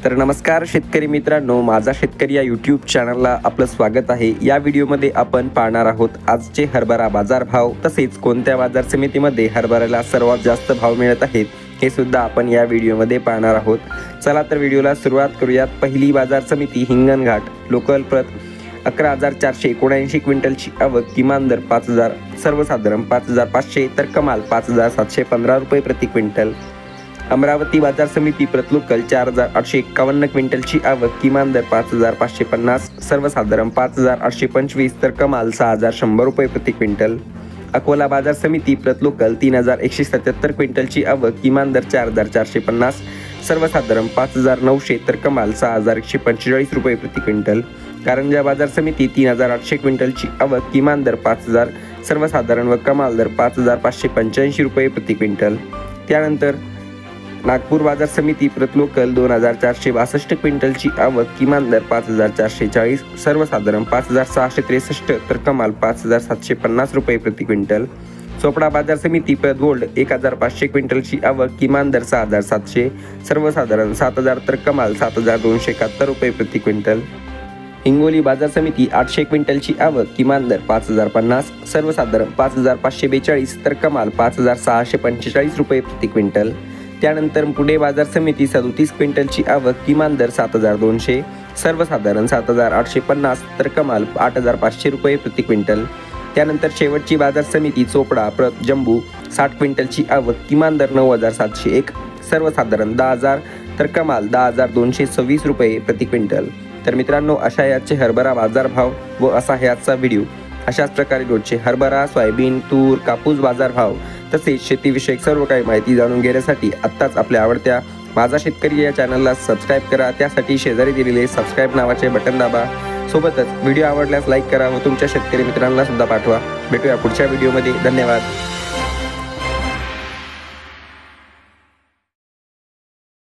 तर नमस्कार शेतकरी मित्रांनो, माझा शेतकरी या यूट्यूब चॅनलला आपलं स्वागत आहे। या व्हिडिओमध्ये आपण पाहणार आहोत आजचे हरभरा बाजार भाव, तसेच कोणत्या बाजार समितीमध्ये हरभऱ्याला सर्वात जास्त भाव मिळत आहेत हे सुद्धा आपण या व्हिडिओमध्ये पाहणार आहोत। चला तर व्हिडिओला सुरुवात करूयात। पहिली बाजार समिती हिंगणघाट, लोकल प्रत 11,479 क्विंटलची आवक, किमान दर 5,000, सर्वसाधारण 5,500 तर कमाल 5,715 रुपये प्रति क्विंटल। अमरावती बाजार समिती प्रत लोकल 4,851 क्विंटलची आवक, किमान दर 5,550, सर्वसाधारण 5,825 तर कमाल 6,100 रुपये प्रति क्विंटल। अकोला बाजार समिती प्रत लोकल 3,177 क्विंटलची आवक, किमान दर 4,450, सर्वसाधारण 5,900 तर कमाल 6,145 रुपये प्रति क्विंटल। कारंजा बाजार समिती 3,800 क्विंटलची आवक, किमान दर 5,000, सर्वसाधारण व कमाल दर 5,585 रुपये प्रति क्विंटल। त्यानंतर नागपूर बाजार समिती प्रत लोकल 2,462 क्विंटलची आवक, किमान दर 5,440, सर्वसाधारण 5,663 तर कमाल 5,750 रुपये प्रति क्विंटल। चोपडा बाजार समिती प्रत गोल्ड 1,500 क्विंटलची आवक, किमान दर 6,700, सर्वसाधारण 7,000 तर कमाल 7,271 रुपये प्रति क्विंटल। हिंगोली बाजार समिती 800 क्विंटलची आवक, किमान दर 5,050, सर्वसाधारण 5,542 तर कमाल 5,645 रुपये प्रति क्विंटल। त्यानंतर पुणे बाजार समिती 37 क्विंटलची आवक, किमान दर 7,200, सर्वसाधारण 7,850 तर कमाल 8,500 रुपये प्रति क्विंटल। त्यानंतर शेवटची बाजार समिती चोपडा प्रत जम्बू 60 क्विंटलची आवक, किमान दर 9,701, सर्वसाधारण 10,000 तर कमाल 10,226 रुपये प्रति क्विंटल। तर मित्रांनो, अशा याचे हरभरा बाजार भाव व असा आहे आजचा व्हिडिओ। अशाच प्रकारे रोजचे हरभरा, सोयाबीन, तूर, कापूस बाजार भाव तसेच शेतीविषयक सर्व काही माहिती जाणून घेण्यासाठी आत्ताच आपल्या आवडत्या माझा शेतकरी या चॅनलला सबस्क्राईब करा। त्यासाठी शेजारी दिलेले सबस्क्राईब नावाचे बटन दाबा। सोबतच व्हिडिओ आवडल्यास लाईक करा व तुमच्या शेतकरी मित्रांना सुद्धा पाठवा। भेटूया पुढच्या व्हिडिओमध्ये। धन्यवाद।